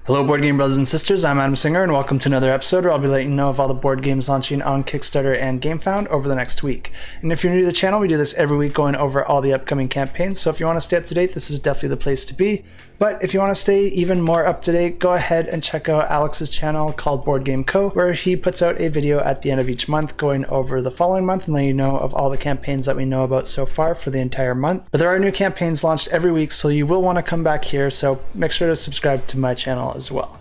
Hello board game brothers and sisters, I'm Adam Singer and welcome to another episode where I'll be letting you know of all the board games launching on Kickstarter and GameFound over the next week. And if you're new to the channel, we do this every week going over all the upcoming campaigns, so if you want to stay up to date, this is definitely the place to be. But if you want to stay even more up to date, go ahead and check out Alex's channel called Board Game Co, where he puts out a video at the end of each month going over the following month and letting you know of all the campaigns that we know about so far for the entire month. But there are new campaigns launched every week, so you will want to come back here, so make sure to subscribe to my channel as well.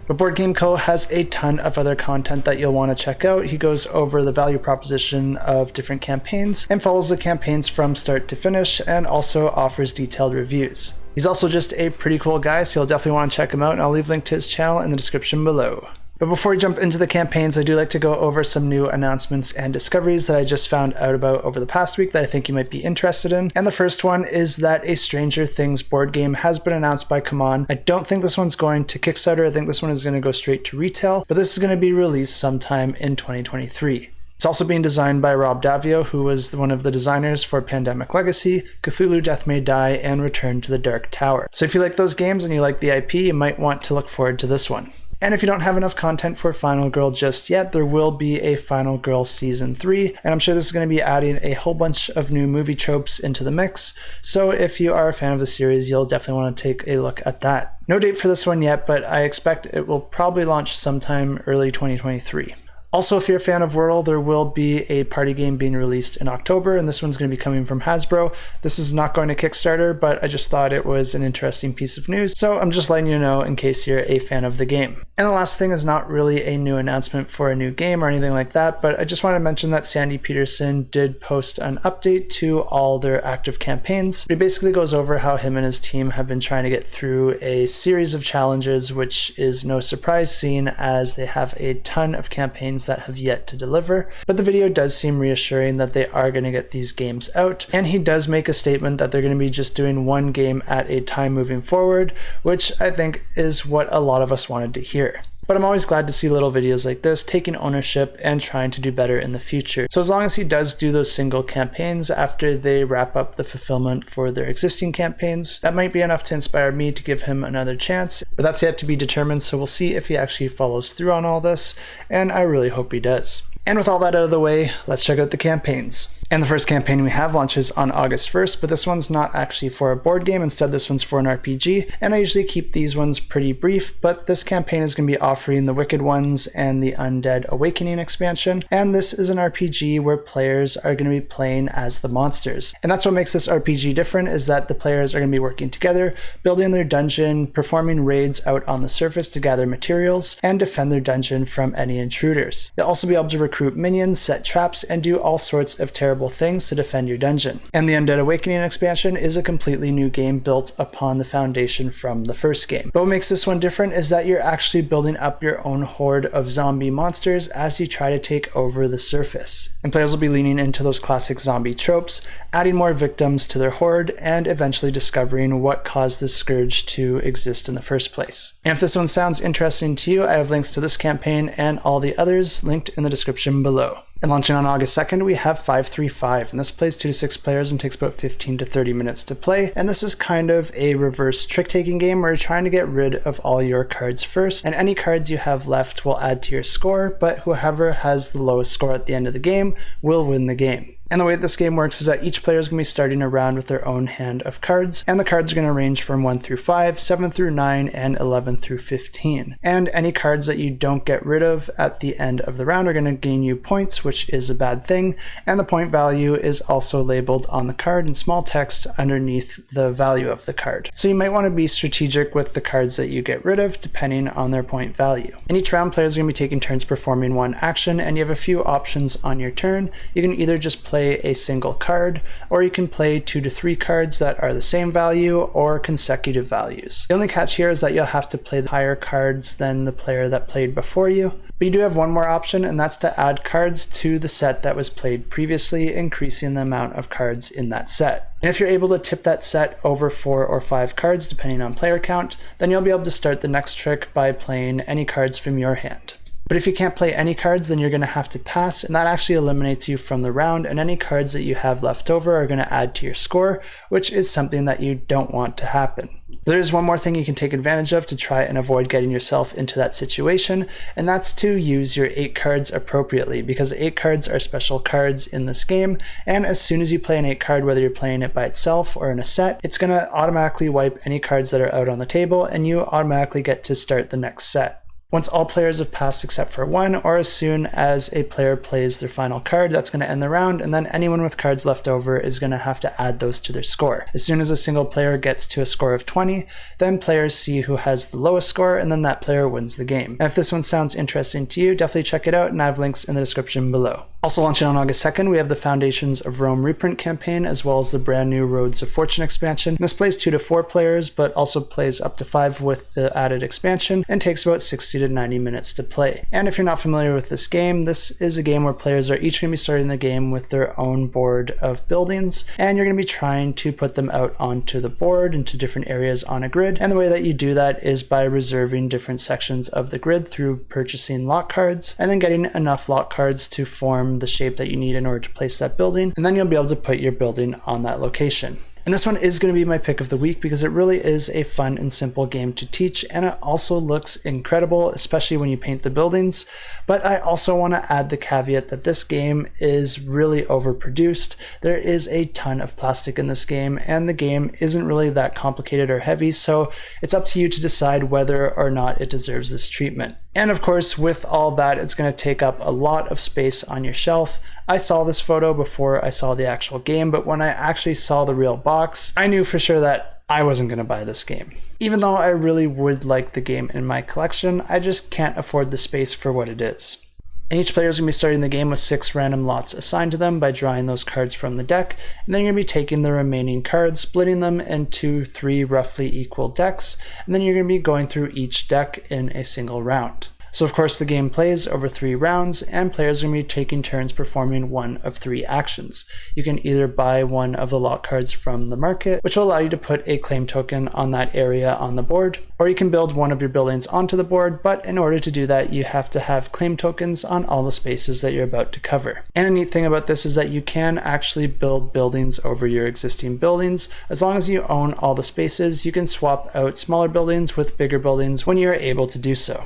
But Board Game Co has a ton of other content that you'll want to check out. He goes over the value proposition of different campaigns and follows the campaigns from start to finish and also offers detailed reviews. He's also just a pretty cool guy, so you'll definitely want to check him out, and I'll leave a link to his channel in the description below. But before we jump into the campaigns, I do like to go over some new announcements and discoveries that I just found out about over the past week that I think you might be interested in. And the first one is that a Stranger Things board game has been announced by CMON. I don't think this one's going to Kickstarter. I think this one is going to go straight to retail, but this is going to be released sometime in 2023. It's also being designed by Rob Davio, who was one of the designers for Pandemic Legacy, Cthulhu Death May Die, and Return to the Dark Tower. So if you like those games and you like the IP, you might want to look forward to this one. And if you don't have enough content for Final Girl just yet, there will be a Final Girl Season 3, and I'm sure this is going to be adding a whole bunch of new movie tropes into the mix, so if you are a fan of the series, you'll definitely want to take a look at that. No date for this one yet, but I expect it will probably launch sometime early 2023. Also, if you're a fan of Wordle, there will be a party game being released in October, and this one's going to be coming from Hasbro. This is not going to Kickstarter, but I just thought it was an interesting piece of news, so I'm just letting you know in case you're a fan of the game. And the last thing is not really a new announcement for a new game or anything like that, but I just want to mention that Sandy Petersen did post an update to all their active campaigns. He basically goes over how him and his team have been trying to get through a series of challenges, which is no surprise seeing as they have a ton of campaigns that have yet to deliver, but the video does seem reassuring that they are going to get these games out, and he does make a statement that they're going to be just doing one game at a time moving forward, which I think is what a lot of us wanted to hear. But I'm always glad to see little videos like this taking ownership and trying to do better in the future. So as long as he does do those single campaigns after they wrap up the fulfillment for their existing campaigns, that might be enough to inspire me to give him another chance. But that's yet to be determined, so we'll see if he actually follows through on all this, and I really hope he does. And with all that out of the way, let's check out the campaigns. And the first campaign we have launches on August 1st, but this one's not actually for a board game. Instead, this one's for an RPG, and I usually keep these ones pretty brief, but this campaign is going to be offering the Wicked Ones and the Undead Awakening expansion, and this is an RPG where players are going to be playing as the monsters. And that's what makes this RPG different, is that the players are going to be working together, building their dungeon, performing raids out on the surface to gather materials, and defend their dungeon from any intruders. You'll also be able to recruit minions, set traps, and do all sorts of terrible things to defend your dungeon. And the Undead Awakening expansion is a completely new game built upon the foundation from the first game. But what makes this one different is that you're actually building up your own horde of zombie monsters as you try to take over the surface. And players will be leaning into those classic zombie tropes, adding more victims to their horde, and eventually discovering what caused this scourge to exist in the first place. And if this one sounds interesting to you, I have links to this campaign and all the others linked in the description below. And launching on August 2nd, we have 535, and this plays 2 to 6 players and takes about 15 to 30 minutes to play. And this is kind of a reverse trick-taking game where you're trying to get rid of all your cards first, and any cards you have left will add to your score, but whoever has the lowest score at the end of the game will win the game. And the way this game works is that each player is going to be starting a round with their own hand of cards, and the cards are going to range from 1 through 5, 7 through 9, and 11 through 15. And any cards that you don't get rid of at the end of the round are going to gain you points, which is a bad thing, and the point value is also labeled on the card in small text underneath the value of the card. So you might want to be strategic with the cards that you get rid of depending on their point value. In each round, players are going to be taking turns performing one action, and you have a few options on your turn. You can either just play a single card, or you can play 2 to 3 cards that are the same value or consecutive values. The only catch here is that you'll have to play higher cards than the player that played before you. But you do have one more option, and that's to add cards to the set that was played previously, increasing the amount of cards in that set. And if you're able to tip that set over 4 or 5 cards, depending on player count, then you'll be able to start the next trick by playing any cards from your hand. But if you can't play any cards, then you're going to have to pass, and that actually eliminates you from the round, and any cards that you have left over are going to add to your score, which is something that you don't want to happen. There's one more thing you can take advantage of to try and avoid getting yourself into that situation, and that's to use your 8 cards appropriately, because 8 cards are special cards in this game, and as soon as you play an 8 card, whether you're playing it by itself or in a set, it's going to automatically wipe any cards that are out on the table, and you automatically get to start the next set. Once all players have passed except for one, or as soon as a player plays their final card, that's going to end the round, and then anyone with cards left over is going to have to add those to their score. As soon as a single player gets to a score of 20, then players see who has the lowest score, and then that player wins the game. And if this one sounds interesting to you, definitely check it out, and I have links in the description below. Also launching on August 2nd, we have the Foundations of Rome Reprint campaign, as well as the brand new Roads of Fortune expansion. This plays 2 to 4 players, but also plays up to 5 with the added expansion, and takes about 60 to 90 minutes to play. And if you're not familiar with this game, this is a game where players are each going to be starting the game with their own board of buildings, and you're going to be trying to put them out onto the board into different areas on a grid. And the way that you do that is by reserving different sections of the grid through purchasing lot cards, and then getting enough lot cards to form the shape that you need in order to place that building, and then you'll be able to put your building on that location. And this one is going to be my pick of the week because it really is a fun and simple game to teach, and it also looks incredible, especially when you paint the buildings. But I also want to add the caveat that this game is really overproduced. There is a ton of plastic in this game, and the game isn't really that complicated or heavy, so it's up to you to decide whether or not it deserves this treatment. And of course, with all that, it's going to take up a lot of space on your shelf. I saw this photo before I saw the actual game, but when I actually saw the real box, I knew for sure that I wasn't going to buy this game. Even though I really would like the game in my collection, I just can't afford the space for what it is. And each player is going to be starting the game with 6 random lots assigned to them by drawing those cards from the deck, and then you're going to be taking the remaining cards, splitting them into 3 roughly equal decks, and then you're going to be going through each deck in a single round. So of course the game plays over 3 rounds, and players are going to be taking turns performing one of 3 actions. You can either buy one of the lot cards from the market, which will allow you to put a claim token on that area on the board, or you can build one of your buildings onto the board, but in order to do that you have to have claim tokens on all the spaces that you're about to cover. And a neat thing about this is that you can actually build buildings over your existing buildings. As long as you own all the spaces, you can swap out smaller buildings with bigger buildings when you're able to do so.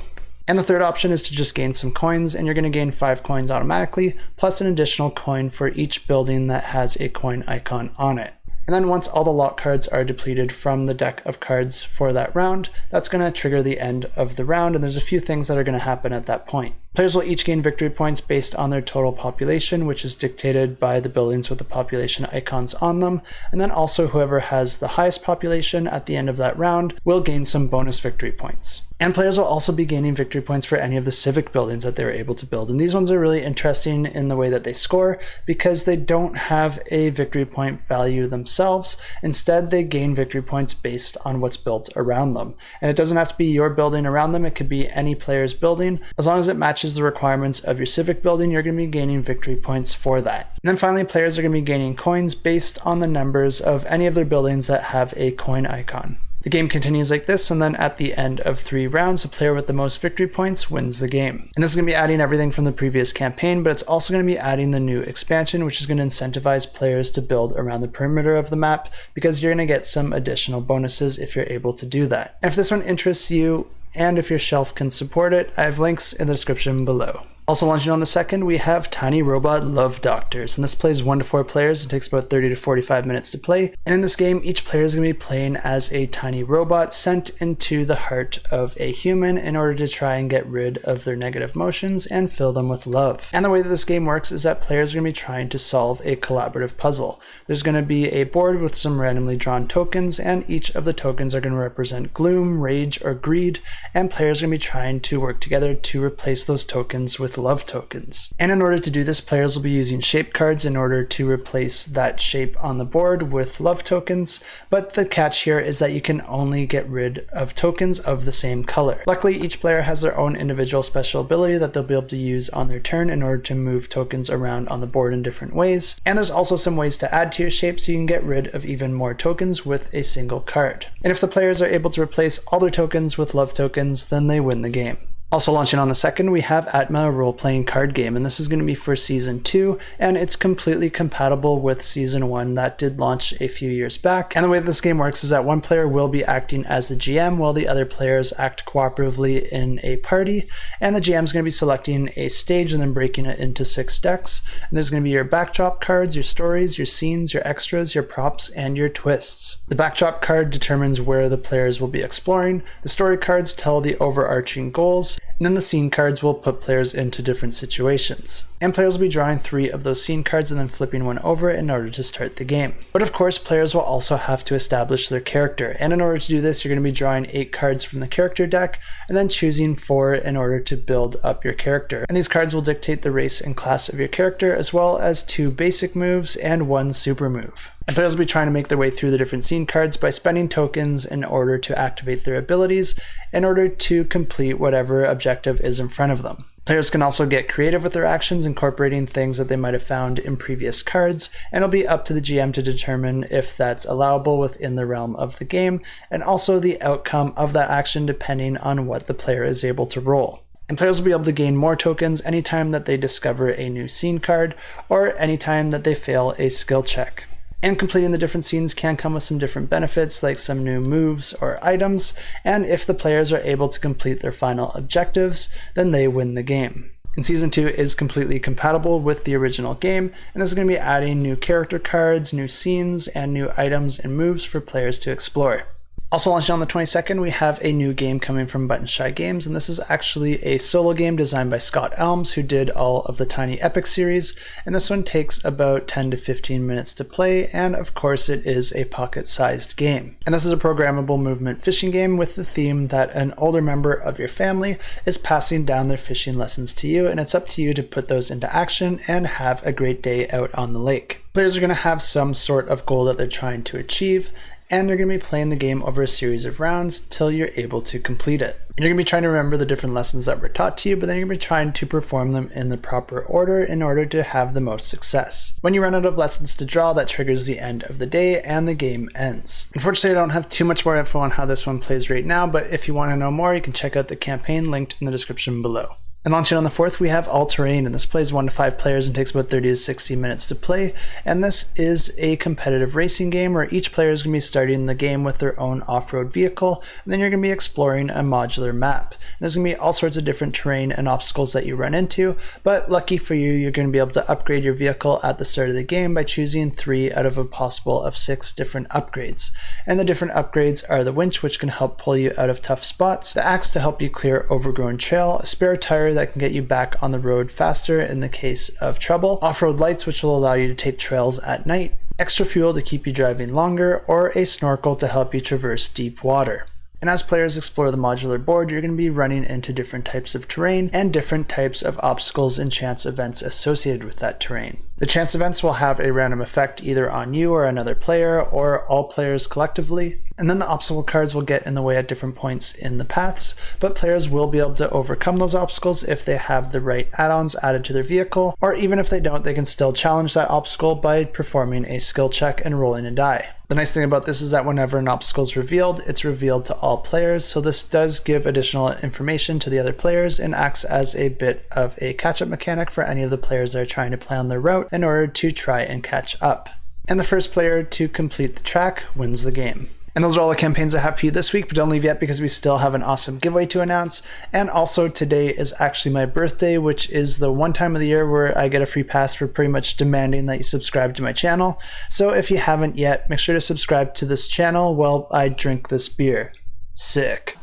And the third option is to just gain some coins, and you're going to gain 5 coins automatically, plus an additional coin for each building that has a coin icon on it. And then once all the lot cards are depleted from the deck of cards for that round, that's going to trigger the end of the round, and there's a few things that are going to happen at that point. Players will each gain victory points based on their total population, which is dictated by the buildings with the population icons on them, and then also whoever has the highest population at the end of that round will gain some bonus victory points. And players will also be gaining victory points for any of the civic buildings that they were able to build. And these ones are really interesting in the way that they score because they don't have a victory point value themselves. Instead, they gain victory points based on what's built around them. And it doesn't have to be your building around them. It could be any player's building. As long as it matches the requirements of your civic building, you're going to be gaining victory points for that. And then finally, players are going to be gaining coins based on the numbers of any of their buildings that have a coin icon. The game continues like this, and then at the end of 3 rounds, the player with the most victory points wins the game. And this is going to be adding everything from the previous campaign, but it's also going to be adding the new expansion, which is going to incentivize players to build around the perimeter of the map, because you're going to get some additional bonuses if you're able to do that. And if this one interests you, and if your shelf can support it, I have links in the description below. Also launching on the 2nd, we have Tiny Robot Love Doctors, and this plays 1 to 4 players and takes about 30 to 45 minutes to play. And in this game, each player is going to be playing as a tiny robot sent into the heart of a human in order to try and get rid of their negative emotions and fill them with love. And the way that this game works is that players are going to be trying to solve a collaborative puzzle. There's going to be a board with some randomly drawn tokens, and each of the tokens are going to represent gloom, rage, or greed, and players are going to be trying to work together to replace those tokens with love tokens. And in order to do this, players will be using shape cards in order to replace that shape on the board with love tokens, but the catch here is that you can only get rid of tokens of the same color. Luckily, each player has their own individual special ability that they'll be able to use on their turn in order to move tokens around on the board in different ways. And there's also some ways to add to your shape so you can get rid of even more tokens with a single card. And if the players are able to replace all their tokens with love tokens, then they win the game. Also launching on the 2nd, we have Atma, a role-playing card game, and this is going to be for Season 2, and it's completely compatible with Season 1 that did launch a few years back. And the way this game works is that one player will be acting as the GM while the other players act cooperatively in a party, and the GM is going to be selecting a stage and then breaking it into 6 decks. And there's going to be your backdrop cards, your stories, your scenes, your extras, your props, and your twists. The backdrop card determines where the players will be exploring, the story cards tell the overarching goals, and then the scene cards will put players into different situations. And players will be drawing 3 of those scene cards and then flipping one over in order to start the game. But of course, players will also have to establish their character. And in order to do this, you're going to be drawing 8 cards from the character deck and then choosing 4 in order to build up your character. And these cards will dictate the race and class of your character, as well as 2 basic moves and 1 super move. And players will be trying to make their way through the different scene cards by spending tokens in order to activate their abilities in order to complete whatever objective is in front of them. Players can also get creative with their actions, incorporating things that they might have found in previous cards, and it'll be up to the GM to determine if that's allowable within the realm of the game, and also the outcome of that action depending on what the player is able to roll. And players will be able to gain more tokens anytime that they discover a new scene card, or anytime that they fail a skill check. And completing the different scenes can come with some different benefits, like some new moves or items, and if the players are able to complete their final objectives, then they win the game. And Season 2 is completely compatible with the original game, and this is going to be adding new character cards, new scenes, and new items and moves for players to explore. Also launching on the 22nd, we have a new game coming from Button Shy Games, and this is actually a solo game designed by Scott Elms, who did all of the Tiny Epic series, and this one takes about 10 to 15 minutes to play, and of course it is a pocket-sized game. And this is a programmable movement fishing game with the theme that an older member of your family is passing down their fishing lessons to you, and it's up to you to put those into action and have a great day out on the lake. Players are going to have some sort of goal that they're trying to achieve, and they're going to be playing the game over a series of rounds till you're able to complete it. And you're going to be trying to remember the different lessons that were taught to you, but then you're going to be trying to perform them in the proper order in order to have the most success. When you run out of lessons to draw, that triggers the end of the day and the game ends. Unfortunately, I don't have too much more info on how this one plays right now, but if you want to know more, you can check out the campaign linked in the description below. And launching on the 4th, we have All Terrain, and this plays 1 to 5 players and takes about 30 to 60 minutes to play. And this is a competitive racing game where each player is going to be starting the game with their own off-road vehicle, and then you're going to be exploring a modular map. And there's going to be all sorts of different terrain and obstacles that you run into, but lucky for you, you're going to be able to upgrade your vehicle at the start of the game by choosing 3 out of a possible of 6 different upgrades. And the different upgrades are the winch, which can help pull you out of tough spots, the axe to help you clear overgrown trail, a spare tire that can get you back on the road faster in the case of trouble, off-road lights which will allow you to take trails at night, extra fuel to keep you driving longer, or a snorkel to help you traverse deep water. And as players explore the modular board, you're going to be running into different types of terrain and different types of obstacles and chance events associated with that terrain. The chance events will have a random effect either on you or another player or all players collectively. And then the obstacle cards will get in the way at different points in the paths, but players will be able to overcome those obstacles if they have the right add-ons added to their vehicle, or even if they don't, they can still challenge that obstacle by performing a skill check and rolling a die. The nice thing about this is that whenever an obstacle is revealed, it's revealed to all players, so this does give additional information to the other players and acts as a bit of a catch-up mechanic for any of the players that are trying to plan their route in order to try and catch up. And the first player to complete the track wins the game. And those are all the campaigns I have for you this week, but don't leave yet because we still have an awesome giveaway to announce. And also today is actually my birthday, which is the one time of the year where I get a free pass for pretty much demanding that you subscribe to my channel. So if you haven't yet, make sure to subscribe to this channel while I drink this beer. Sick.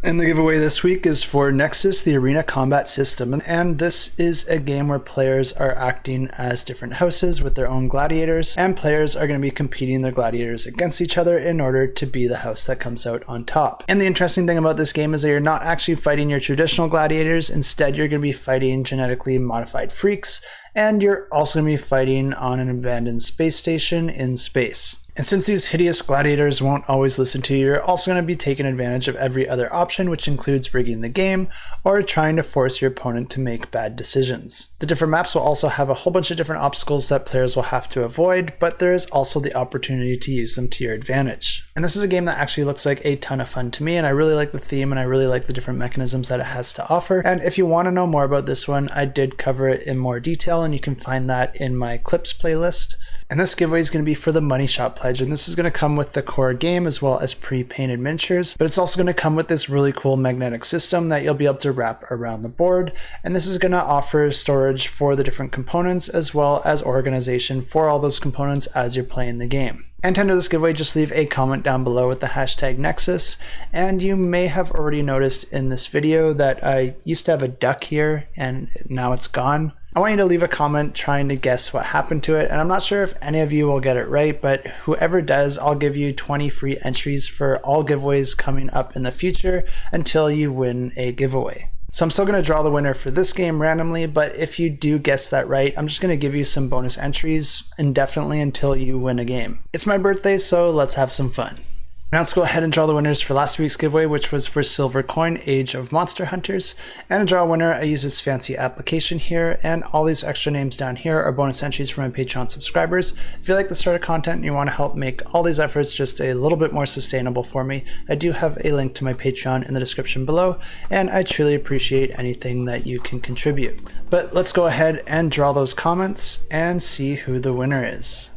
And the giveaway this week is for NEXUS, the Arena Combat System. And this is a game where players are acting as different houses with their own gladiators, and players are going to be competing their gladiators against each other in order to be the house that comes out on top. And the interesting thing about this game is that you're not actually fighting your traditional gladiators. Instead, you're going to be fighting genetically modified freaks. and you're also going to be fighting on an abandoned space station in space. And since these hideous gladiators won't always listen to you, you're also going to be taking advantage of every other option, which includes rigging the game or trying to force your opponent to make bad decisions. The different maps will also have a whole bunch of different obstacles that players will have to avoid, but there is also the opportunity to use them to your advantage. And this is a game that actually looks like a ton of fun to me, and I really like the theme and I really like the different mechanisms that it has to offer. And if you want to know more about this one, I did cover it in more detail, and you can find that in my clips playlist. And this giveaway is going to be for the Money Shot Pledge, and this is going to come with the core game as well as pre-painted miniatures, but it's also going to come with this really cool magnetic system that you'll be able to wrap around the board, and this is going to offer storage for the different components as well as organization for all those components as you're playing the game. And to enter this giveaway, just leave a comment down below with the hashtag NEXUS, and you may have already noticed in this video that I used to have a duck here and now it's gone. I want you to leave a comment trying to guess what happened to it, and I'm not sure if any of you will get it right, but whoever does, I'll give you 20 free entries for all giveaways coming up in the future until you win a giveaway. So I'm still going to draw the winner for this game randomly, but if you do guess that right, I'm just going to give you some bonus entries indefinitely until you win a game. It's my birthday, so let's have some fun. Now let's go ahead and draw the winners for last week's giveaway, which was for Silver Coin, Age of Monster Hunters. And to draw a winner, I use this fancy application here, and all these extra names down here are bonus entries for my Patreon subscribers. If you like this sort of content and you want to help make all these efforts just a little bit more sustainable for me, I do have a link to my Patreon in the description below, and I truly appreciate anything that you can contribute. But let's go ahead and draw those comments and see who the winner is.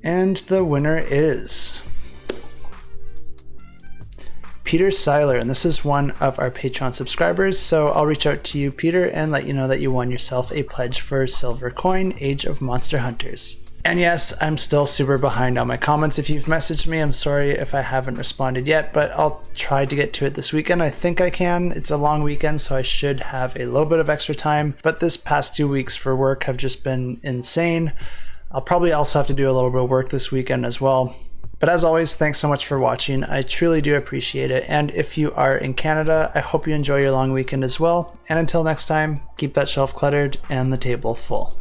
And the winner is Peter Seiler, and this is one of our Patreon subscribers, so I'll reach out to you, Peter, and let you know that you won yourself a pledge for Silver Coin, Age of Monster Hunters. And yes, I'm still super behind on my comments. If you've messaged me, I'm sorry if I haven't responded yet, but I'll try to get to it this weekend. I think I can. It's a long weekend, so I should have a little bit of extra time, but this past 2 weeks for work have just been insane. I'll probably also have to do a little bit of work this weekend as well. But as always, thanks so much for watching. I truly do appreciate it. And if you are in Canada, I hope you enjoy your long weekend as well. And until next time, keep that shelf cluttered and the table full.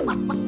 What?